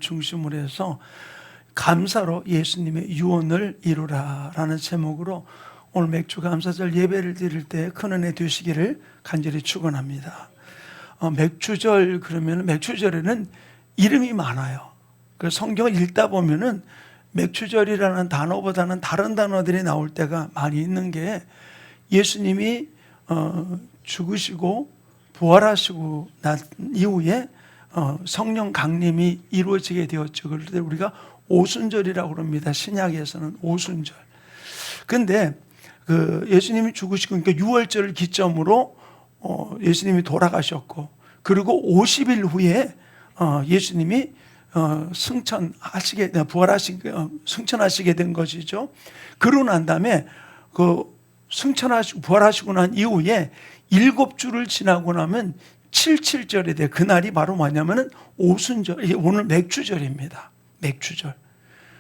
중심으로 해서 감사로 예수님의 유언을 이루라라는 제목으로 오늘 맥주 감사절 예배를 드릴 때 큰 은혜 되시기를 간절히 축원합니다. 맥주절 그러면 맥주절에는 이름이 많아요. 그 성경을 읽다 보면은 맥주절이라는 단어보다는 다른 단어들이 나올 때가 많이 있는 게 예수님이 죽으시고 부활하시고 난 이후에 성령 강림이 이루어지게 되었죠. 그럴 때 우리가 오순절이라고 합니다. 신약에서는 오순절. 근데 그 예수님이 죽으시고 그러니까 유월절을 기점으로 예수님이 돌아가셨고 그리고 50일 후에 예수님이 승천하시게 된 것이죠. 그러고 난 다음에 부활하시고 난 이후에 7주를 지나고 나면 77절이 돼. 그날이 바로 뭐냐면은 오순절, 오늘 맥주절입니다. 맥주절.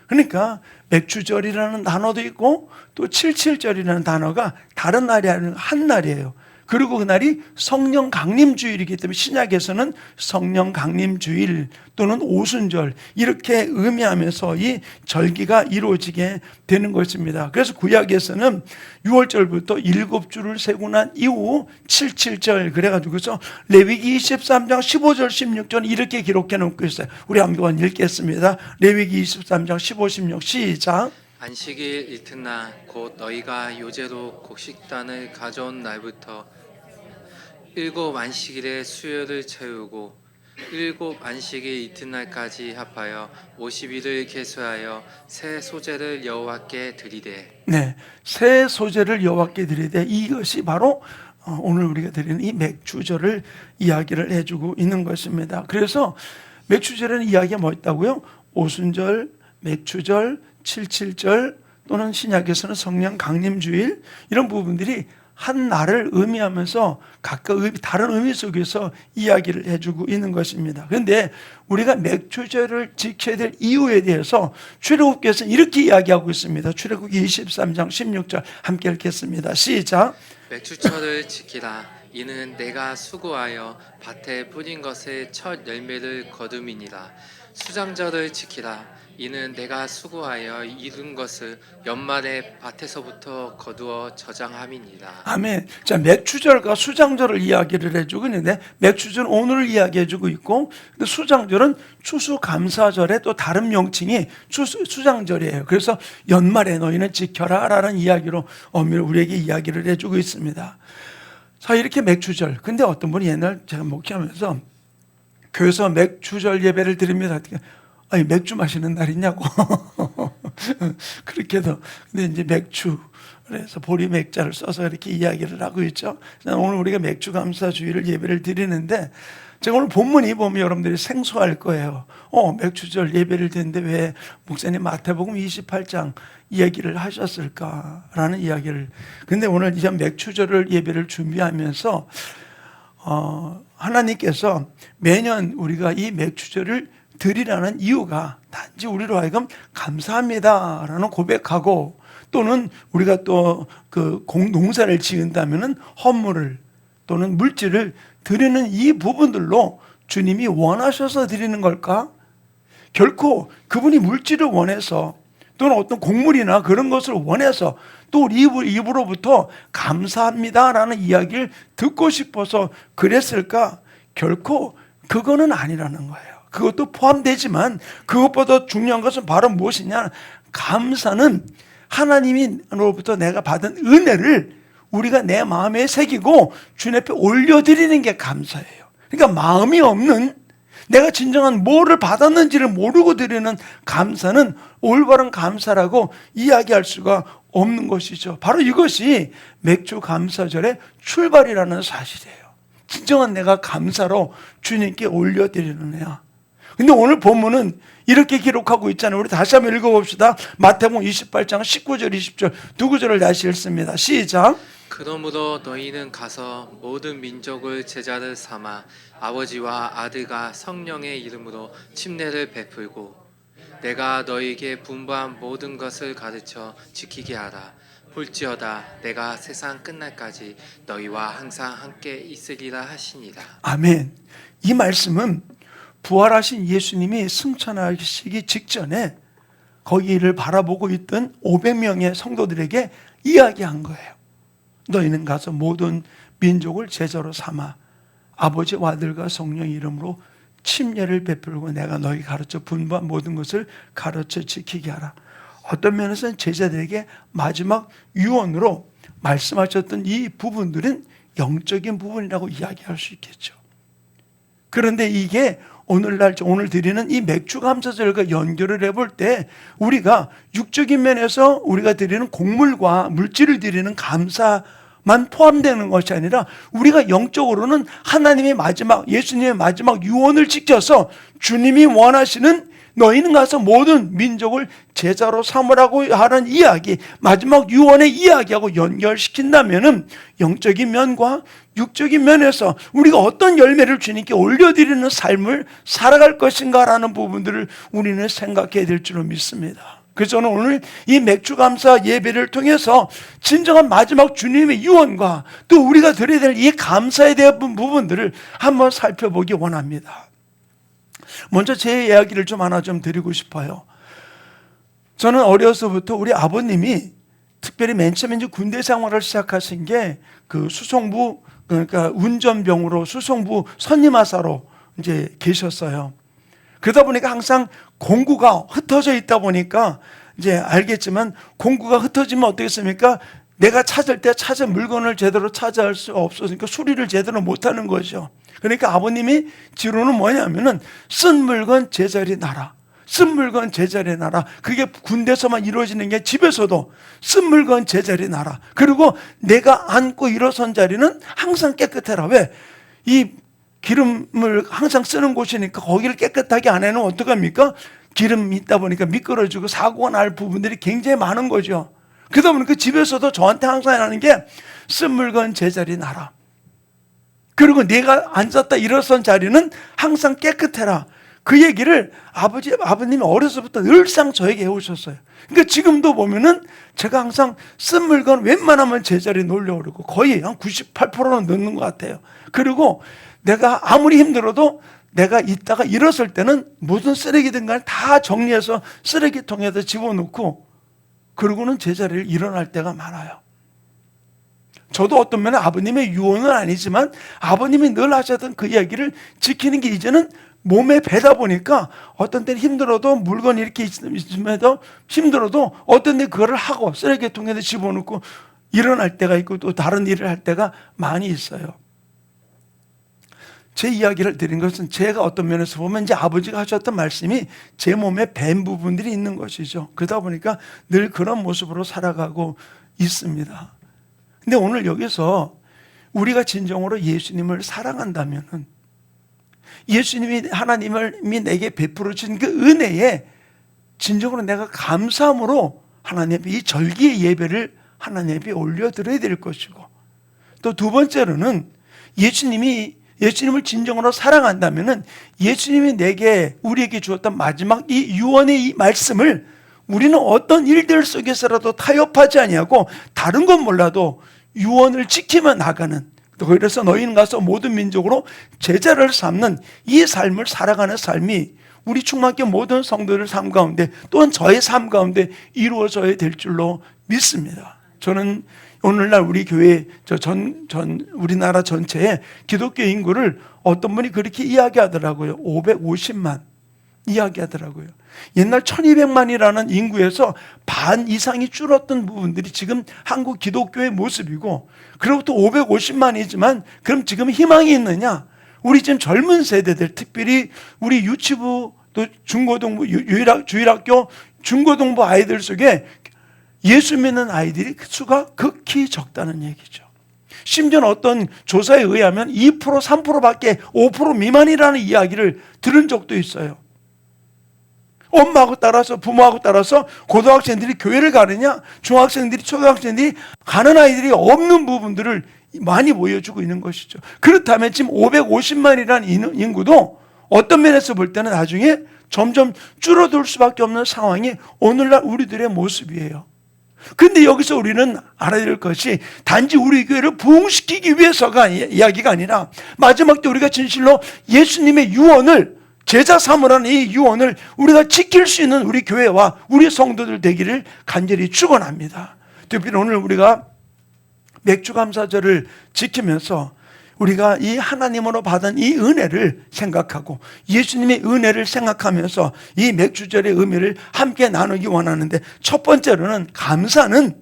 그러니까 맥주절이라는 단어도 있고 또 77절이라는 단어가 다른 날이 아니라 한 날이에요. 그리고 그날이 성령 강림주일이기 때문에 신약에서는 성령 강림주일 또는 오순절 이렇게 의미하면서 이 절기가 이루어지게 되는 것입니다. 그래서 구약에서는 6월절부터 7주를 세고 난 이후 77절 그래가지고서 레위기 23장 15절 16절 이렇게 기록해 놓고 있어요. 우리 한번 읽겠습니다. 레위기 23장 15, 16 시작. 안식일 이튿날 곧 너희가 요제로 곡식단을 가져온 날부터 7 안식일의 수요를 채우고 7 안식일 이튿날까지 합하여 50일을 계수하여 새 소제를 여호와께 드리되. 네, 새 소제를 여호와께 드리되 이것이 바로 오늘 우리가 드리는 이 맥주절을 이야기를 해주고 있는 것입니다. 그래서 맥주절에는 이야기가 뭐 있다고요? 오순절, 맥주절, 77절 또는 신약에서는 성령 강림주일 이런 부분들이 한 날을 의미하면서 각각 다른 의미 속에서 이야기를 해주고 있는 것입니다. 그런데 우리가 맥주절을 지켜야 될 이유에 대해서 출애굽께서는 이렇게 이야기하고 있습니다. 출애굽기 23장 16절 함께 읽겠습니다. 시작. 맥주철을 지키라. 이는 내가 수고하여 밭에 뿌린 것의 첫 열매를 거둠이니라. 수장절을 지키라. 이는 내가 수고하여 이룬 것을 연말에 밭에서부터 거두어 저장함이니라. 아멘. 자, 맥주절과 수장절을 이야기를 해주고 있는데 맥주절은 오늘을 이야기해주고 있고 수장절은 추수감사절의 또 다른 명칭이 수장절이에요. 그래서 연말에 너희는 지켜라 라는 이야기로 엄밀히 우리에게 이야기를 해주고 있습니다. 자, 이렇게 맥주절. 근데 어떤 분이 옛날 제가 목회하면서 교회에서 맥주절 예배를 드립니다. 아니 맥주 마시는 날이냐고. 그렇게도. 근데 이제 맥주 그래서 보리 맥자를 써서 이렇게 이야기를 하고 있죠. 오늘 우리가 맥주 감사주일을 예배를 드리는데 제가 오늘 본문이 보면 여러분들이 생소할 거예요. 맥주절 예배를 드리는데 왜 목사님 마태복음 28장 얘기를 하셨을까라는 이야기를. 근데 오늘 이제 맥주절을 예배를 준비하면서 하나님께서 매년 우리가 이 맥주절을 드리라는 이유가 단지 우리로 하여금 감사합니다라는 고백하고 또는 우리가 또 그 농사를 지은다면은 헌물을 또는 물질을 드리는 이 부분들로 주님이 원하셔서 드리는 걸까? 결코 그분이 물질을 원해서 또는 어떤 곡물이나 그런 것을 원해서 또 우리 입으로부터 감사합니다라는 이야기를 듣고 싶어서 그랬을까? 결코 그거는 아니라는 거예요. 그것도 포함되지만 그것보다 중요한 것은 바로 무엇이냐? 감사는 하나님으로부터 내가 받은 은혜를 우리가 내 마음에 새기고 주님 앞에 올려드리는 게 감사예요. 그러니까 마음이 없는 내가 진정한 뭐를 받았는지를 모르고 드리는 감사는 올바른 감사라고 이야기할 수가 없는 것이죠. 바로 이것이 맥주 감사절의 출발이라는 사실이에요. 진정한 내가 감사로 주님께 올려드리는 애야. 근데 오늘 본문은 이렇게 기록하고 있잖아요. 우리 다시 한번 읽어봅시다. 마태복음 28장 19절 20절 두 구절을 다시 읽습니다. 시작. 그러므로 너희는 가서 모든 민족을 제자를 삼아 아버지와 아들과 성령의 이름으로 침례를 베풀고 내가 너희에게 분부한 모든 것을 가르쳐 지키게 하라. 볼지어다 내가 세상 끝날까지 너희와 항상 함께 있으리라 하시니라. 아멘. 이 말씀은 부활하신 예수님이 승천하시기 직전에 거기를 바라보고 있던 500명의 성도들에게 이야기한 거예요. 너희는 가서 모든 민족을 제자로 삼아 아버지와 아들과 성령 이름으로 침례를 베풀고 내가 너희 가르쳐 분부한 모든 것을 가르쳐 지키게 하라. 어떤 면에서는 제자들에게 마지막 유언으로 말씀하셨던 이 부분들은 영적인 부분이라고 이야기할 수 있겠죠. 그런데 이게 오늘 드리는 이 맥주 감사절과 연결을 해볼 때 우리가 육적인 면에서 우리가 드리는 곡물과 물질을 드리는 감사만 포함되는 것이 아니라 우리가 영적으로는 하나님의 마지막, 예수님의 마지막 유언을 지켜서 주님이 원하시는 너희는 가서 모든 민족을 제자로 삼으라고 하는 이야기, 마지막 유언의 이야기하고 연결시킨다면은 영적인 면과 육적인 면에서 우리가 어떤 열매를 주님께 올려드리는 삶을 살아갈 것인가라는 부분들을 우리는 생각해야 될 줄로 믿습니다. 그래서 저는 오늘 이 맥주감사 예배를 통해서 진정한 마지막 주님의 유언과 또 우리가 드려야 될 이 감사에 대한 부분들을 한번 살펴보기 원합니다. 먼저 제 이야기를 하나 드리고 싶어요. 저는 어려서부터 우리 아버님이 특별히 맨 처음에 이제 군대 생활을 시작하신 게 그 수송부, 그러니까 운전병으로 수송부 선임하사로 이제 계셨어요. 그러다 보니까 항상 공구가 흩어져 있다 보니까 이제 알겠지만 공구가 흩어지면 어떻겠습니까? 내가 찾을 때 찾은 물건을 제대로 찾아할 수 없으니까 수리를 제대로 못하는 거죠. 그러니까 아버님이 지로는 뭐냐면은 쓴 물건 제자리에 놔라. 쓴 물건 제자리에 놔라. 그게 군대에서만 이루어지는 게 집에서도 쓴 물건 제자리에 놔라. 그리고 내가 앉고 일어선 자리는 항상 깨끗해라. 왜? 이 기름을 항상 쓰는 곳이니까 거기를 깨끗하게 안 해놓으면 어떡합니까? 기름이 있다 보니까 미끄러지고 사고가 날 부분들이 굉장히 많은 거죠. 그러다 보니까 집에서도 저한테 항상 하는 게 쓴 물건 제자리에 놔라. 그리고 내가 앉았다 일어선 자리는 항상 깨끗해라. 그 얘기를 아버님이 어려서부터 늘상 저에게 해오셨어요. 그러니까 지금도 보면은 제가 항상 쓴 물건 웬만하면 제자리에 놓으려고 그러고 거의 한 98%는 넣는 것 같아요. 그리고 내가 아무리 힘들어도 내가 있다가 일어설 때는 무슨 쓰레기든 간에 다 정리해서 쓰레기통에다 집어넣고 그러고는 제자리를 일어날 때가 많아요. 저도 어떤 면에 아버님의 유언은 아니지만 아버님이 늘 하셨던 그 이야기를 지키는 게 이제는 몸에 배다 보니까 어떤 때는 힘들어도 물건이 이렇게 있음에도 힘들어도 어떤 때 그거를 하고 쓰레기통에다 집어넣고 일어날 때가 있고 또 다른 일을 할 때가 많이 있어요. 제 이야기를 드린 것은 제가 어떤 면에서 보면 이제 아버지가 하셨던 말씀이 제 몸에 밴 부분들이 있는 것이죠. 그러다 보니까 늘 그런 모습으로 살아가고 있습니다. 근데 오늘 여기서 우리가 진정으로 예수님을 사랑한다면은 예수님이 하나님이 내게 베풀어 주신 그 은혜에 진정으로 내가 감사함으로 하나님 앞에 이 절기의 예배를 하나님 앞에 올려드려야 될 것이고 또 두 번째로는 예수님을 진정으로 사랑한다면은 예수님이 우리에게 주었던 마지막 이 유언의 이 말씀을 우리는 어떤 일들 속에서라도 타협하지 아니하고 다른 건 몰라도 유언을 지키며 나가는 그래서 너희는 가서 모든 민족으로 제자를 삼는 이 삶을 살아가는 삶이 우리 충만교 모든 성도들 삶 가운데 또한 저의 삶 가운데 이루어져야 될 줄로 믿습니다. 저는 오늘날 우리 교회 우리나라 전체의 기독교 인구를 어떤 분이 그렇게 이야기하더라고요. 550만 이야기하더라고요. 옛날 1200만이라는 인구에서 반 이상이 줄었던 부분들이 지금 한국 기독교의 모습이고 그리고 또 550만이지만 그럼 지금 희망이 있느냐? 우리 지금 젊은 세대들 특별히 우리 유치부 또 중고등부 주일학교 중고등부 아이들 속에 예수 믿는 아이들이 수가 극히 적다는 얘기죠. 심지어는 어떤 조사에 의하면 2% 3%밖에 5% 미만이라는 이야기를 들은 적도 있어요. 엄마하고 따라서 부모하고 따라서 고등학생들이 교회를 가느냐 중학생들이 초등학생들이 가는 아이들이 없는 부분들을 많이 보여주고 있는 것이죠. 그렇다면 지금 550만이라는 인구도 어떤 면에서 볼 때는 나중에 점점 줄어들 수밖에 없는 상황이 오늘날 우리들의 모습이에요. 근데 여기서 우리는 알아야 될 것이 단지 우리 교회를 부흥시키기 위해서가 이야기가 아니라 마지막 때 우리가 진실로 예수님의 유언을 제자 삼으라는 이 유언을 우리가 지킬 수 있는 우리 교회와 우리 성도들 되기를 간절히 축원합니다. 특별히 오늘 우리가 맥주감사절을 지키면서 우리가 이 하나님으로 받은 이 은혜를 생각하고 예수님의 은혜를 생각하면서 이 맥주절의 의미를 함께 나누기 원하는데, 첫 번째로는 감사는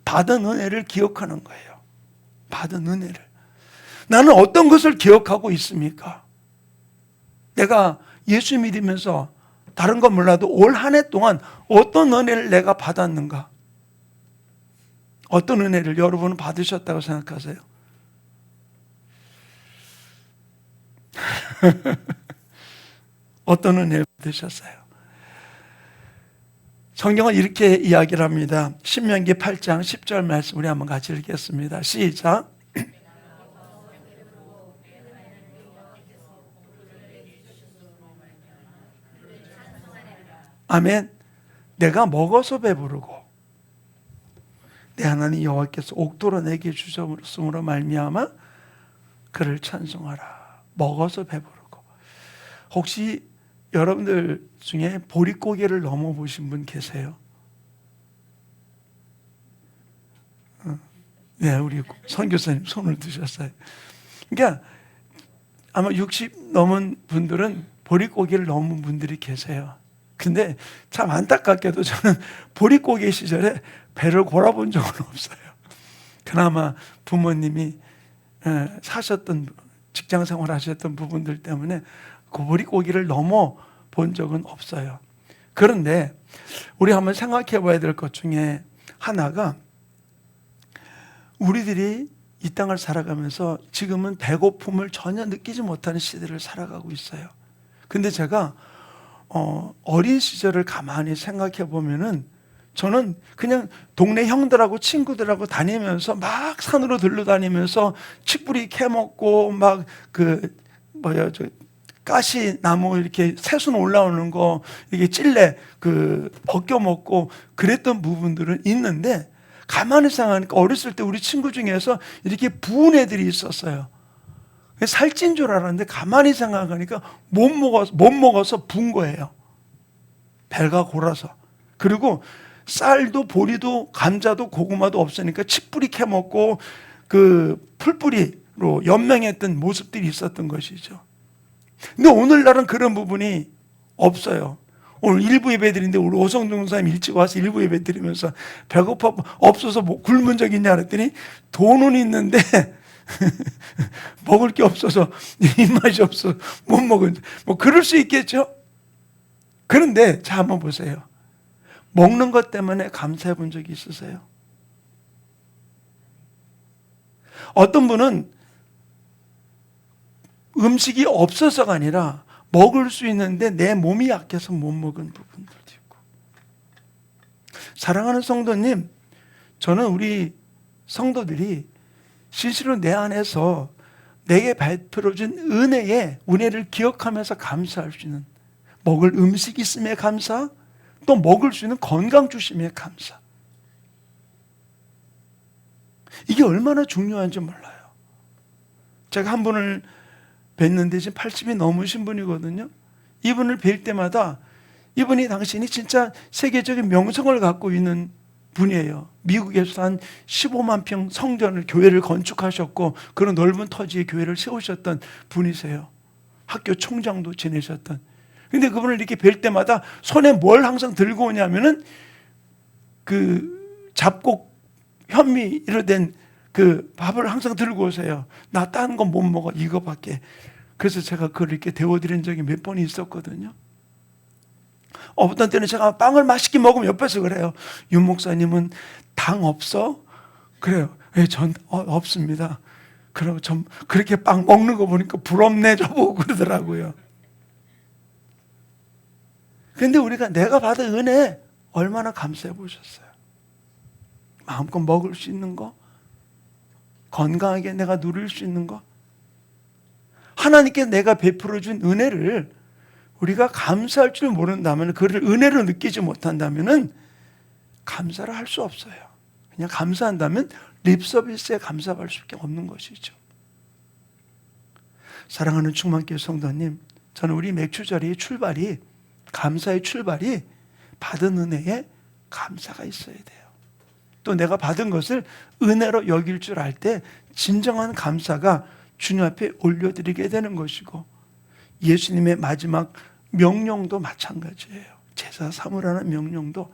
받은 은혜를 기억하는 거예요. 받은 은혜를. 나는 어떤 것을 기억하고 있습니까? 내가 예수 믿으면서 다른 건 몰라도 올 한 해 동안 어떤 은혜를 내가 받았는가? 어떤 은혜를 여러분은 받으셨다고 생각하세요? 어떤 은혜를 받으셨어요? 성경은 이렇게 이야기를 합니다. 신명기 8장 10절 말씀 우리 한번 같이 읽겠습니다. 시작. 아멘. 내가 먹어서 배부르고 내 하나님 여호와께서 옥토로 내게 주셨으므로 말미암아 그를 찬송하라. 먹어서 배부르고. 혹시 여러분들 중에 보릿고개를 넘어보신 분 계세요? 네, 우리 선교사님 손을 드셨어요. 그러니까 아마 60 넘은 분들은 보릿고개를 넘은 분들이 계세요. 근데 참 안타깝게도 저는 보릿고개 시절에 배를 골아본 적은 없어요. 그나마 부모님이 사셨던, 직장 생활 하셨던 부분들 때문에 그 보릿고개를 넘어 본 적은 없어요. 그런데 우리 한번 생각해 봐야 될 것 중에 하나가, 우리들이 이 땅을 살아가면서 지금은 배고픔을 전혀 느끼지 못하는 시대를 살아가고 있어요. 근데 제가 어린 시절을 가만히 생각해 보면은 저는 그냥 동네 형들하고 친구들하고 다니면서 막 산으로 들러다니면서 칡뿌리 캐먹고 막 가시 나무 이렇게 새순 올라오는 거 이게 찔레 벗겨 먹고 그랬던 부분들은 있는데, 가만히 생각하니까 어렸을 때 우리 친구 중에서 이렇게 부은 애들이 있었어요. 살찐 줄 알았는데 가만히 생각하니까 못 먹어서 부은 거예요. 배가 골아서. 그리고 쌀도 보리도 감자도 고구마도 없으니까 칡뿌리 캐먹고 풀뿌리로 연명했던 모습들이 있었던 것이죠. 근데 오늘날은 그런 부분이 없어요. 오늘 일부 예배 드리는데 우리 오성종 목사님 일찍 와서 일부 예배 드리면서 배고파 없어서 굶은 적 있냐 그랬더니 돈은 있는데 먹을 게 없어서 입맛이 없어서 못 먹은, 그럴 수 있겠죠. 그런데 자, 한번 보세요. 먹는 것 때문에 감사해 본 적이 있으세요? 어떤 분은 음식이 없어서가 아니라 먹을 수 있는데 내 몸이 약해서 못 먹은 부분들도 있고. 사랑하는 성도님, 저는 우리 성도들이 실제로 내 안에서 내게 베풀어준 은혜를 기억하면서 감사할 수 있는, 먹을 음식이 있음에 감사, 또 먹을 수 있는 건강 주심에 감사. 이게 얼마나 중요한지 몰라요. 제가 한 분을 뵀는데 지금 80이 넘으신 분이거든요. 이분을 뵐 때마다 이분이 당신이 진짜 세계적인 명성을 갖고 있는 분이에요. 미국에서 한 15만 평 성전을, 교회를 건축하셨고 그런 넓은 토지에 교회를 세우셨던 분이세요. 학교 총장도 지내셨던. 근데 그분을 이렇게 뵐 때마다 손에 뭘 항상 들고 오냐면은 잡곡 현미로 된 밥을 항상 들고 오세요. 나 다른 건 못 먹어, 이거밖에. 그래서 제가 그걸 이렇게 데워드린 적이 몇 번이 있었거든요. 어떤 때는 제가 빵을 맛있게 먹으면 옆에서 그래요. 윤 목사님은 당 없어? 그래요. 예, 전 없습니다. 그리고 전 그렇게 빵 먹는 거 보니까 부럽네 저보고 그러더라고요. 그런데 우리가 내가 받은 은혜 얼마나 감사해 보셨어요? 마음껏 먹을 수 있는 거, 건강하게 내가 누릴 수 있는 거, 하나님께 내가 베풀어 준 은혜를 우리가 감사할 줄 모른다면, 그를 은혜로 느끼지 못한다면 감사를 할 수 없어요. 그냥 감사한다면 립서비스에 감사할 수밖에 없는 것이죠. 사랑하는 충만교회 성도님, 저는 우리 맥주절의 출발이, 감사의 출발이 받은 은혜에 감사가 있어야 돼요. 또 내가 받은 것을 은혜로 여길 줄 알 때 진정한 감사가 주님 앞에 올려드리게 되는 것이고, 예수님의 마지막 명령도 마찬가지예요. 제사 삼으라는 명령도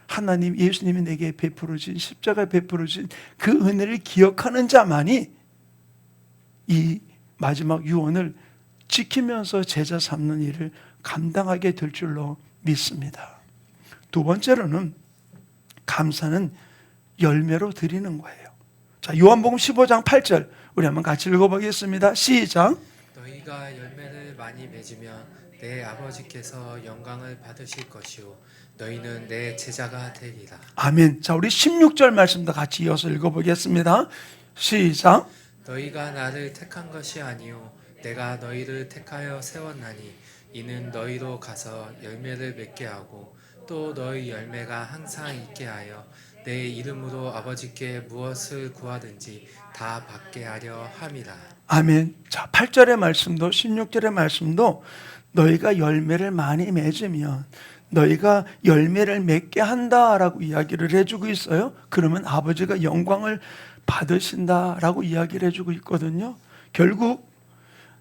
하나님, 예수님이 내게 베풀어진, 십자가에 베풀어진 그 은혜를 기억하는 자만이 이 마지막 유언을 지키면서 제자 삼는 일을 감당하게 될 줄로 믿습니다. 두 번째로는 감사는 열매로 드리는 거예요. 자, 요한복음 15장 8절 우리 한번 같이 읽어보겠습니다. 시작. 너희가 열매를 많이 맺으면 내 아버지께서 영광을 받으실 것이요 너희는 내 제자가 되리라. 아멘. 자, 우리 16절 말씀도 같이 이어서 읽어보겠습니다. 시작. 너희가 나를 택한 것이 아니요 내가 너희를 택하여 세웠나니 이는 너희로 가서 열매를 맺게 하고 또 너희 열매가 항상 있게 하여 내 이름으로 아버지께 무엇을 구하든지 다 받게 하려 함이라. 아멘. 자, 8절의 말씀도 16절의 말씀도 너희가 열매를 많이 맺으면 너희가 열매를 맺게 한다라고 이야기를 해주고 있어요. 그러면 아버지가 영광을 받으신다라고 이야기를 해주고 있거든요. 결국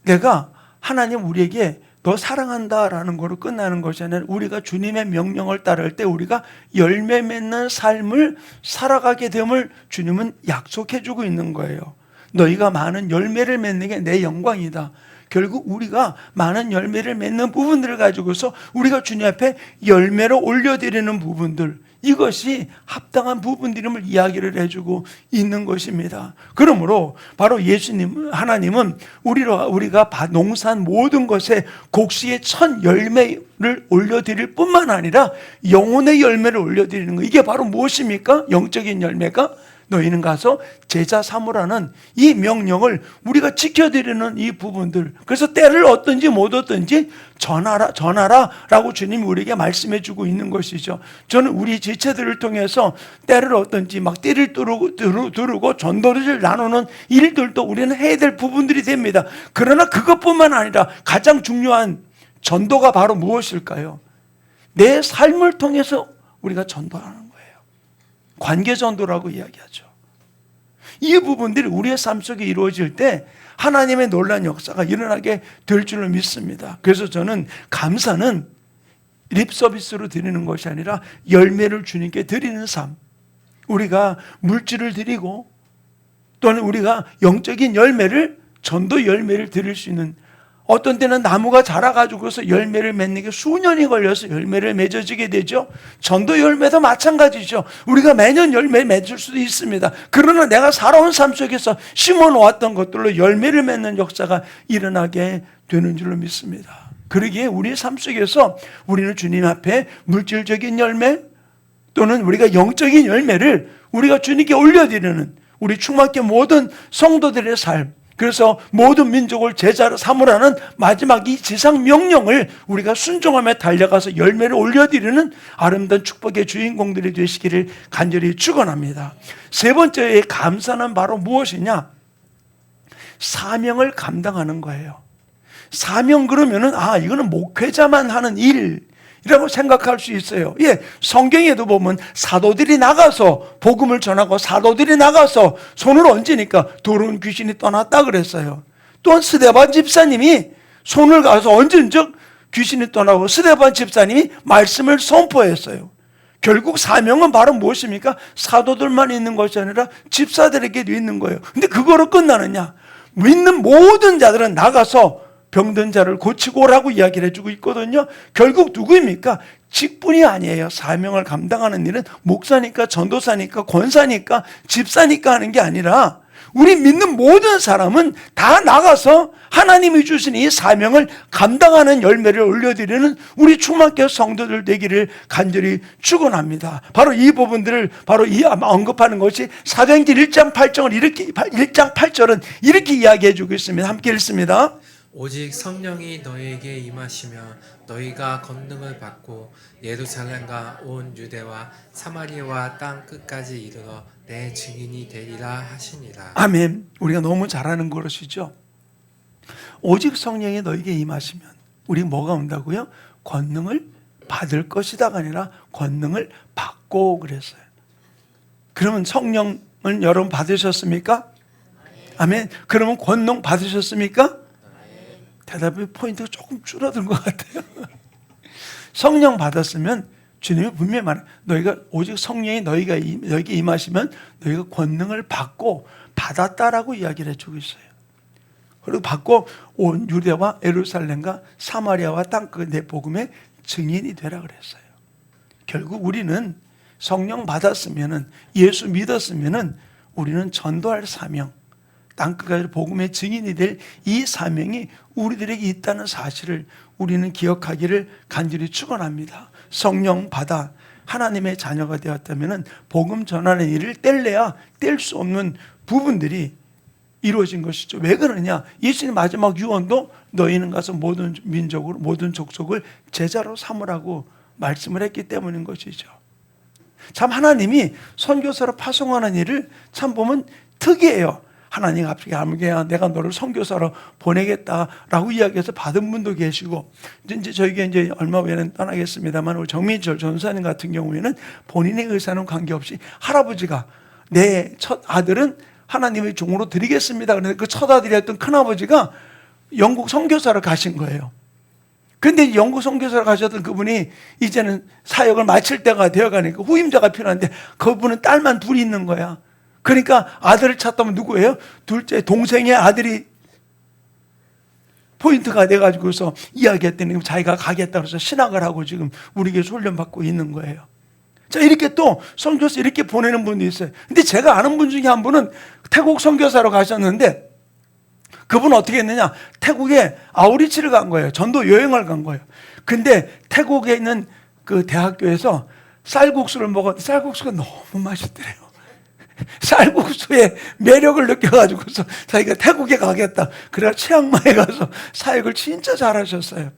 내가 하나님 우리에게 너 사랑한다라는 거로 끝나는 것이 아니라 우리가 주님의 명령을 따를 때 우리가 열매 맺는 삶을 살아가게 됨을 주님은 약속해 주고 있는 거예요. 너희가 많은 열매를 맺는 게 내 영광이다. 결국 우리가 많은 열매를 맺는 부분들을 가지고서 우리가 주님 앞에 열매로 올려드리는 부분들, 이것이 합당한 부분들임을 이야기를 해주고 있는 것입니다. 그러므로 바로 예수님, 하나님은 우리가 농사한 모든 것에 곡식의 첫 열매를 올려드릴 뿐만 아니라 영혼의 열매를 올려드리는 거, 이게 바로 무엇입니까? 영적인 열매가 너희는 가서 제자 삼으라는 이 명령을 우리가 지켜드리는 이 부분들. 그래서 때를 얻든지 못 얻든지 전하라 라고 주님이 우리에게 말씀해 주고 있는 것이죠. 저는 우리 지체들을 통해서 때를 얻든지 막 띠를 두르고 전도를 나누는 일들도 우리는 해야 될 부분들이 됩니다. 그러나 그것뿐만 아니라 가장 중요한 전도가 바로 무엇일까요? 내 삶을 통해서 우리가 전도하는 거예요. 관계전도라고 이야기하죠. 이 부분들이 우리의 삶 속에 이루어질 때 하나님의 놀라운 역사가 일어나게 될 줄로 믿습니다. 그래서 저는 감사는 립 서비스로 드리는 것이 아니라 열매를 주님께 드리는 삶. 우리가 물질을 드리고 또는 우리가 영적인 열매를, 전도 열매를 드릴 수 있는, 어떤 때는 나무가 자라가지고서 열매를 맺는 게 수년이 걸려서 열매를 맺어지게 되죠. 전도 열매도 마찬가지죠. 우리가 매년 열매 맺을 수도 있습니다. 그러나 내가 살아온 삶 속에서 심어놓았던 것들로 열매를 맺는 역사가 일어나게 되는 줄로 믿습니다. 그러기에 우리의 삶 속에서 우리는 주님 앞에 물질적인 열매 또는 우리가 영적인 열매를 우리가 주님께 올려드리는 우리 충만교 모든 성도들의 삶, 그래서 모든 민족을 제자로 삼으라는 마지막 이 지상 명령을 우리가 순종하며 달려가서 열매를 올려드리는 아름다운 축복의 주인공들이 되시기를 간절히 축원합니다. 세 번째의 감사는 바로 무엇이냐? 사명을 감당하는 거예요. 사명 그러면은 이거는 목회자만 하는 일이라고 생각할 수 있어요. 예, 성경에도 보면 사도들이 나가서 복음을 전하고 사도들이 나가서 손을 얹으니까 더러운 귀신이 떠났다 그랬어요. 또한 스데반 집사님이 손을 가서 얹은 즉 귀신이 떠나고 스데반 집사님이 말씀을 선포했어요. 결국 사명은 바로 무엇입니까? 사도들만 있는 것이 아니라 집사들에게도 있는 거예요. 근데 그거로 끝나느냐? 믿는 모든 자들은 나가서 병든 자를 고치고 오라고 이야기를 해주고 있거든요. 결국 누구입니까? 직분이 아니에요. 사명을 감당하는 일은 목사니까, 전도사니까, 권사니까, 집사니까 하는 게 아니라 우리 믿는 모든 사람은 다 나가서 하나님이 주신 이 사명을 감당하는 열매를 올려드리는 우리 충만교 성도들 되기를 간절히 축원합니다. 바로 이 부분들을 바로 언급하는 것이 사도행전 1장 8절은 이렇게 이야기해 주고 있습니다. 함께 읽습니다. 오직 성령이 너희에게 임하시면 너희가 권능을 받고 예루살렘과 온 유대와 사마리아와 땅 끝까지 이르러 내 증인이 되리라 하시니라. 아멘. 우리가 너무 잘하는 것이죠. 오직 성령이 너희에게 임하시면 우리 뭐가 온다고요? 권능을 받을 것이다가 아니라 권능을 받고 그랬어요. 그러면 성령은 여러분 받으셨습니까? 아멘. 그러면 권능 받으셨습니까? 대답의 포인트가 조금 줄어든 것 같아요. 성령 받았으면 주님이 분명히 말해, 너희가 오직 성령이 너희에게 임하시면 너희가 권능을 받고 받았다라고 이야기를 해주고 있어요. 그리고 받고 온 유대와 예루살렘과 사마리아와 땅끝 내 복음의 증인이 되라 그랬어요. 결국 우리는 성령 받았으면은, 예수 믿었으면은 우리는 전도할 사명, 땅끝까지 복음의 증인이 될 이 사명이 우리들에게 있다는 사실을 우리는 기억하기를 간절히 축원합니다. 성령 받아 하나님의 자녀가 되었다면은 복음 전하는 일을 뗄래야 뗄 수 없는 부분들이 이루어진 것이죠. 왜 그러냐? 예수님 마지막 유언도 너희는 가서 모든 민족으로 모든 족속을 제자로 삼으라고 말씀을 했기 때문인 것이죠. 참 하나님이 선교사로 파송하는 일을 참 보면 특이해요. 하나님 갑자기 내가 너를 선교사로 보내겠다라고 이야기해서 받은 분도 계시고, 이제 저희가 이제 얼마 후에는 떠나겠습니다만 우리 정민철 전사님 같은 경우에는 본인의 의사는 관계없이 할아버지가 내 첫 아들은 하나님의 종으로 드리겠습니다. 그런데 그 첫 아들이었던 큰아버지가 영국 선교사로 가신 거예요. 그런데 영국 선교사로 가셨던 그분이 이제는 사역을 마칠 때가 되어가니까 후임자가 필요한데 그분은 딸만 둘이 있는 거야. 그러니까 아들을 찾다면 누구예요? 둘째 동생의 아들이 포인트가 돼가지고서 이야기했더니 자기가 가겠다 그래서 신학을 하고 지금 우리에게 훈련받고 있는 거예요. 자, 이렇게 또 선교사 이렇게 보내는 분도 있어요. 근데 제가 아는 분 중에 한 분은 태국 선교사로 가셨는데 그분은 어떻게 했느냐? 태국에 아우리치를 간 거예요. 전도 여행을 간 거예요. 근데 태국에 있는 그 대학교에서 쌀국수를 먹었는데 쌀국수가 너무 맛있더래요. 쌀국수의 매력을 느껴가지고서 자기가 태국에 가겠다. 그래서 치앙마이에 가서 사역을 진짜 잘하셨어요.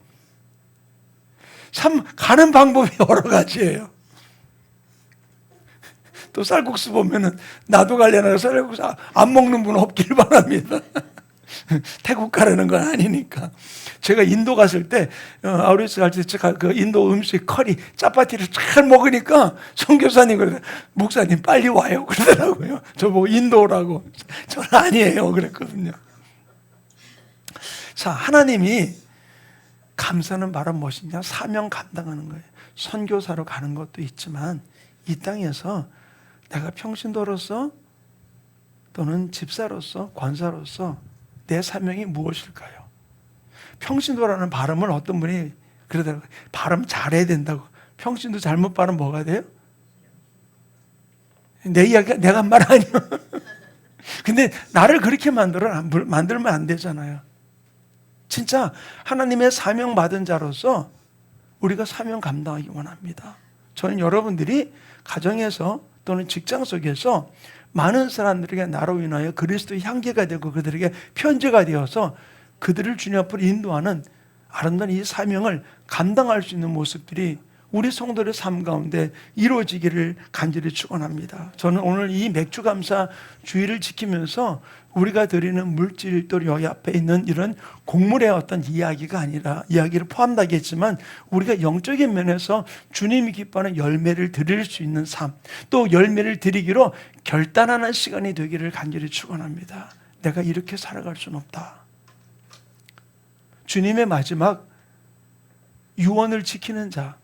참 가는 방법이 여러 가지예요. 또 쌀국수 보면은 나도 가려나 쌀국수 안 먹는 분 없길 바랍니다. 태국 가려는 건 아니니까. 제가 인도 갔을 때 아우리스 갈 때 그 인도 음식 커리 짜파티를 잘 먹으니까 선교사님 그래 목사님 빨리 와요 그러더라고요. 저보고 인도라고. 저는 아니에요 그랬거든요. 자, 하나님이 감사는 바로 무엇이냐? 사명 감당하는 거예요. 선교사로 가는 것도 있지만 이 땅에서 내가 평신도로서 또는 집사로서 권사로서 내 사명이 무엇일까요? 평신도라는 발음을 어떤 분이 그러더라고요. 발음 잘해야 된다고. 평신도 잘못 발음 뭐가 돼요? 내 이야기가 내가 한 말 아니야. 근데 나를 그렇게 만들면 안 되잖아요. 진짜 하나님의 사명 받은 자로서 우리가 사명 감당하기 원합니다. 저는 여러분들이 가정에서 또는 직장 속에서 많은 사람들에게 나로 인하여 그리스도의 향기가 되고 그들에게 편지가 되어서 그들을 주님 앞으로 인도하는 아름다운 이 사명을 감당할 수 있는 모습들이 우리 성도의 삶 가운데 이루어지기를 간절히 축원합니다. 저는 오늘 이 맥주감사 주의를 지키면서 우리가 드리는 물질 또 여기 앞에 있는 이런 곡물의 어떤 이야기가 아니라 이야기를 포함하겠지만 우리가 영적인 면에서 주님이 기뻐하는 열매를 드릴 수 있는 삶, 또 열매를 드리기로 결단하는 시간이 되기를 간절히 축원합니다. 내가 이렇게 살아갈 수는 없다. 주님의 마지막 유언을 지키는 자,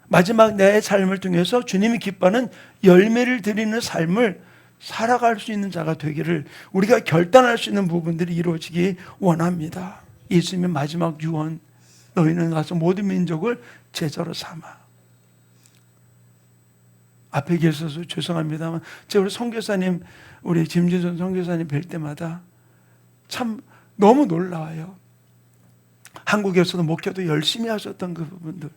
마지막 내 삶을 통해서 주님이 기뻐하는 열매를 드리는 삶을 살아갈 수 있는 자가 되기를 우리가 결단할 수 있는 부분들이 이루어지기 원합니다. 예수님의 마지막 유언, 너희는 가서 모든 민족을 제자로 삼아. 앞에 계셔서 죄송합니다만 제가 우리 선교사님, 우리 김진선 선교사님 뵐 때마다 참 너무 놀라워요. 한국에서도 목회도 열심히 하셨던 그 부분들,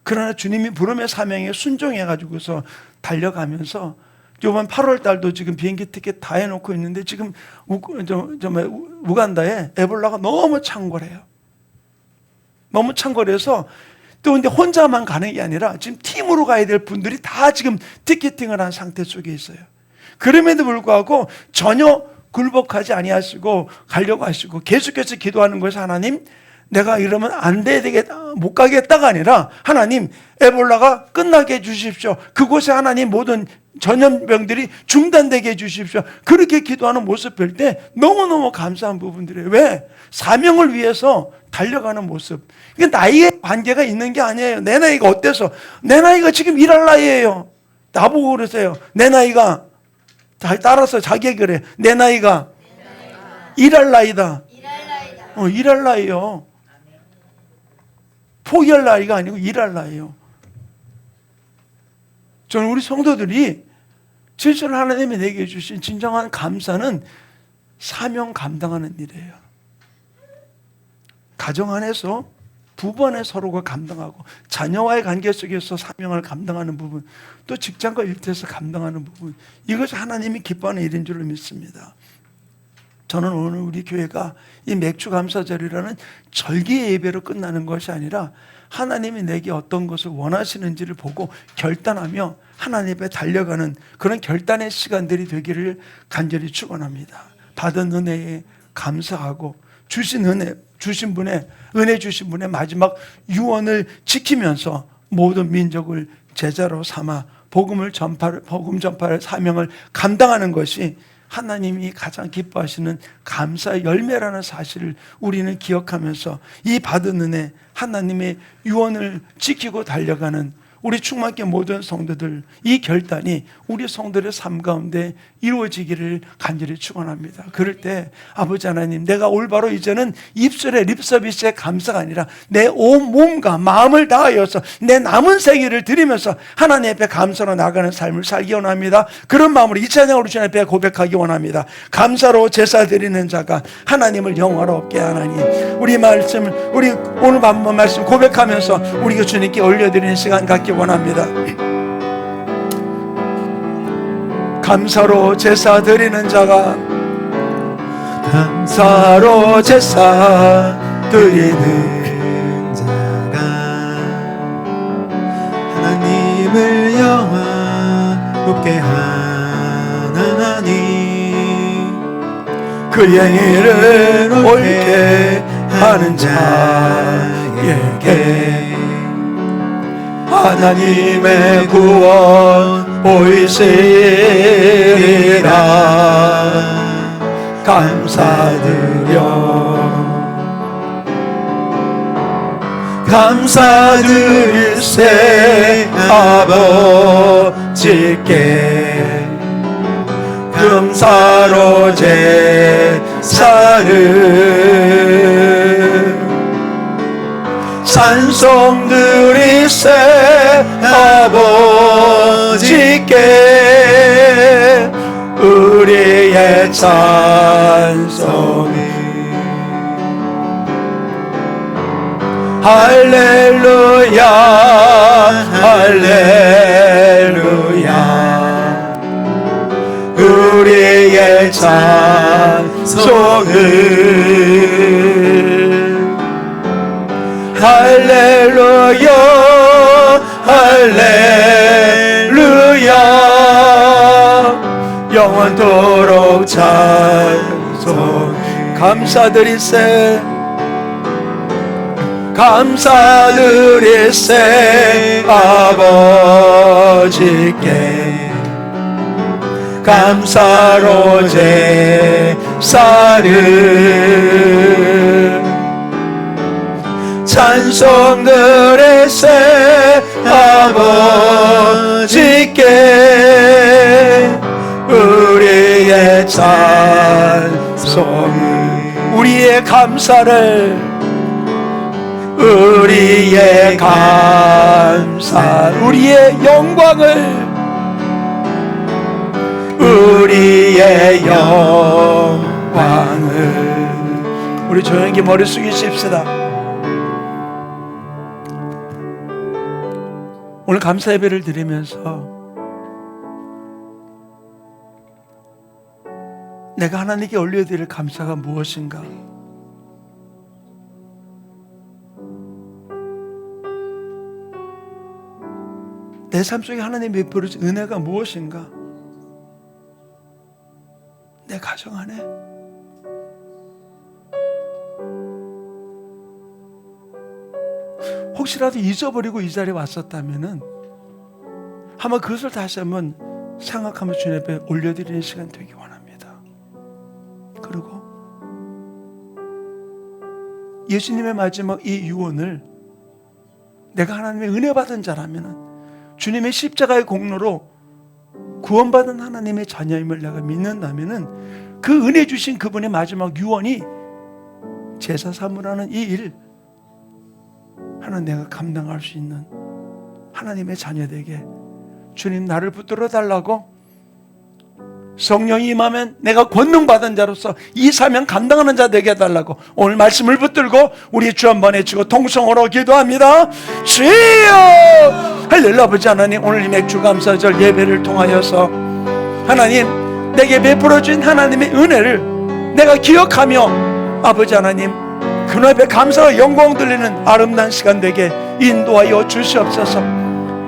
그러나 주님이 부름의 사명에 순종해가지고서 달려가면서 이번 8월 달도 지금 비행기 티켓 다 해놓고 있는데 지금 우간다에 에볼라가 너무 창궐해요. 너무 창궐해서 또 근데 혼자만 가는 게 아니라 지금 팀으로 가야 될 분들이 다 지금 티켓팅을 한 상태 속에 있어요. 그럼에도 불구하고 전혀 굴복하지 아니하시고 가려고 하시고 계속해서 기도하는 것이 하나님, 내가 이러면 안 되겠다, 못 가겠다가 아니라 하나님 에볼라가 끝나게 해주십시오. 그곳에 하나님 모든 전염병들이 중단되게 해주십시오. 그렇게 기도하는 모습 볼 때 너무너무 감사한 부분들이에요. 왜? 사명을 위해서 달려가는 모습. 이게 나이에 관계가 있는 게 아니에요. 내 나이가 어때서? 내 나이가 지금 일할 나이예요. 나보고 그러세요. 내 나이가, 잘 따라서 자기 얘기를 해. 내 나이가 일할 나이다. 일할 나이요. 포기할 나이가 아니고 일할 나이요. 저는 우리 성도들이 진짜 하나님이 내게 주신 진정한 감사는 사명 감당하는 일이에요. 가정 안에서 부부 안에 서로가 감당하고, 자녀와의 관계 속에서 사명을 감당하는 부분, 또 직장과 일터에서 감당하는 부분, 이것이 하나님이 기뻐하는 일인 줄로 믿습니다. 저는 오늘 우리 교회가 이 맥주 감사절이라는 절기의 예배로 끝나는 것이 아니라 하나님이 내게 어떤 것을 원하시는지를 보고 결단하며 하나님 앞에 달려가는 그런 결단의 시간들이 되기를 간절히 축원합니다. 받은 은혜에 감사하고 주신 분의 은혜 주신 분의 마지막 유언을 지키면서 모든 민족을 제자로 삼아 복음 전파를 사명을 감당하는 것이 하나님이 가장 기뻐하시는 감사의 열매라는 사실을 우리는 기억하면서 이 받은 은혜, 하나님의 유언을 지키고 달려가는 우리 충만교회 모든 성도들, 이 결단이 우리 성도들의 삶 가운데 이루어지기를 간절히 축원합니다. 그럴 때 아버지 하나님, 내가 올바로 이제는 입술의 립서비스의 감사가 아니라 내 온 몸과 마음을 다하여서 내 남은 생애를 드리면서 하나님 앞에 감사로 나가는 삶을 살기 원합니다. 그런 마음으로 이 찬양으로 주님 앞에 고백하기 원합니다. 감사로 제사 드리는 자가 하나님을 영화롭게 하나니, 우리 말씀, 우리 오늘 밤 말씀 고백하면서 우리가 주님께 올려드리는 시간 갖기 원합니다. 감사로 제사 드리는 자가, 감사로 제사 드리는 자가 하나님을 영화롭게 하나니, 그의 일을 옳게 하는 자에게 하나님의 구원 보이시리라. 감사드릴세 아버지께 금사로 제사를 찬송드리세 아버지께 우리의 찬송이 할렐루야 할렐루야 우리의 찬송을 할렐루야 할렐루야 영원토록 찬송 감사드리세 감사드리세 아버지께 감사로 제사를 찬송드리세 아버지께 우리의 찬송을 우리의 감사를 우리의 감사 우리의 영광을 우리의 영광을 우리 조용히 머리 숙이십시다. 오늘 감사 예배를 드리면서 내가 하나님께 올려드릴 감사가 무엇인가? 내 삶 속에 하나님이 베풀어준 은혜가 무엇인가? 내 가정 안에 혹시라도 잊어버리고 이 자리에 왔었다면은 한번 그것을 다시 한번 생각하며 주님 앞에 올려드리는 시간 되기 원합니다. 그리고 예수님의 마지막 이 유언을 내가 하나님의 은혜 받은 자라면은 주님의 십자가의 공로로 구원받은 하나님의 자녀임을 내가 믿는다면은 그 은혜 주신 그분의 마지막 유언이 제사 사무라는 이 일 하나 내가 감당할 수 있는 하나님의 자녀되게 주님 나를 붙들어 달라고, 성령이 임하면 내가 권능받은 자로서 이 사명 감당하는 자 되게 해달라고 오늘 말씀을 붙들고 우리 주 한 번 외치고 통성으로 기도합니다. 주여! 할렐루야. 아버지 하나님, 오늘 이 맥주 감사절 예배를 통하여서 하나님 내게 베풀어 준 하나님의 은혜를 내가 기억하며 아버지 하나님 그 앞에 감사와 영광 들리는 아름다운 시간 되게 인도하여 주시옵소서.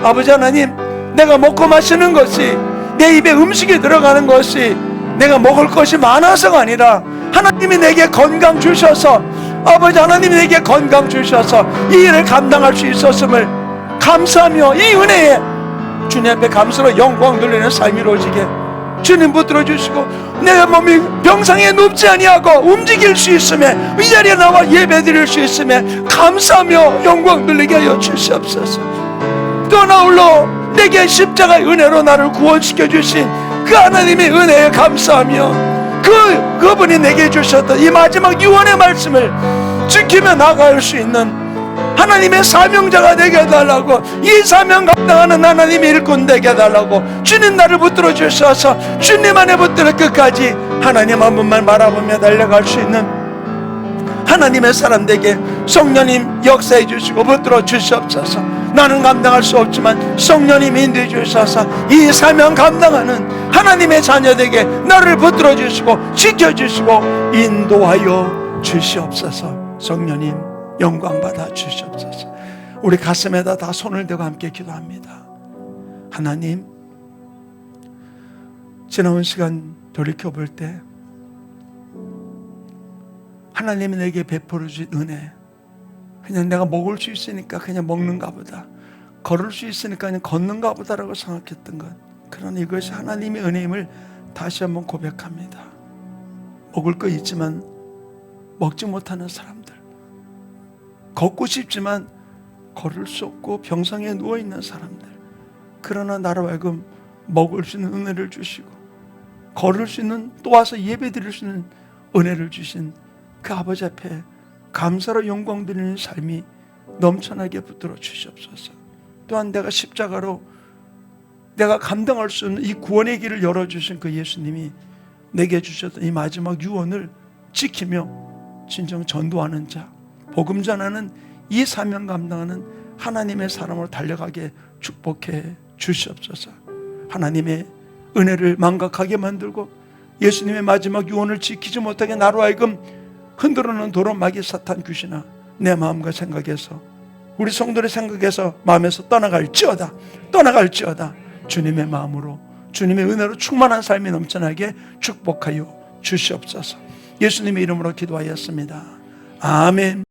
아버지 하나님, 내가 먹고 마시는 것이, 내 입에 음식이 들어가는 것이 내가 먹을 것이 많아서가 아니라 하나님이 내게 건강 주셔서, 아버지 하나님이 내게 건강 주셔서 이 일을 감당할 수 있었음을 감사하며 이 은혜에 주님 앞에 감사로 영광 돌리는 삶이 이루어지게 주님 붙들어 주시고, 내 몸이 병상에 눕지 아니하고 움직일 수 있음에 이 자리에 나와 예배 드릴 수 있음에 감사하며 영광 돌리게 하여 주시옵소서. 또 하나 홀로 내게 십자가의 은혜로 나를 구원시켜 주신 그 하나님의 은혜에 감사하며 그분이 내게 주셨던 이 마지막 유언의 말씀을 지키며 나갈 수 있는 하나님의 사명자가 되게 해달라고, 이 사명 감당하는 하나님의 일꾼 되게 해달라고 주님 나를 붙들어 주셔서 주님 안에 붙들어 끝까지 하나님 한 분만 바라보며 달려갈 수 있는 하나님의 사람 되게 성령님 역사해 주시고 붙들어 주시옵소서. 나는 감당할 수 없지만 성령님 인도해 주셔서 이 사명 감당하는 하나님의 자녀 되게 나를 붙들어 주시고 지켜 주시고 인도하여 주시옵소서. 성령님 영광 받아 주시옵소서. 우리 가슴에다 다 손을 대고 함께 기도합니다. 하나님, 지나온 시간 돌이켜볼 때 하나님이 내게 베풀어 주신 은혜, 그냥 내가 먹을 수 있으니까 그냥 먹는가 보다, 걸을 수 있으니까 그냥 걷는가 보다라고 생각했던 것, 그러나 이것이 하나님의 은혜임을 다시 한번 고백합니다. 먹을 거 있지만 먹지 못하는 사람들, 걷고 싶지만 걸을 수 없고 병상에 누워있는 사람들, 그러나 나로 하여금 먹을 수 있는 은혜를 주시고 걸을 수 있는, 또 와서 예배 드릴 수 있는 은혜를 주신 그 아버지 앞에 감사로 영광 드리는 삶이 넘쳐나게 붙들어 주시옵소서. 또한 내가 십자가로 내가 감당할 수 없는 이 구원의 길을 열어주신 그 예수님이 내게 주셨던 이 마지막 유언을 지키며 진정 전도하는 자, 복음 전하는 이 사명 감당하는 하나님의 사람으로 달려가게 축복해 주시옵소서. 하나님의 은혜를 망각하게 만들고 예수님의 마지막 유언을 지키지 못하게 나로 하여금 흔들어놓은 도로마귀 사탄 귀신아, 내 마음과 생각에서, 우리 성도의 생각에서 마음에서 떠나갈지어다 주님의 마음으로, 주님의 은혜로 충만한 삶이 넘쳐나게 축복하여 주시옵소서. 예수님의 이름으로 기도하였습니다. 아멘.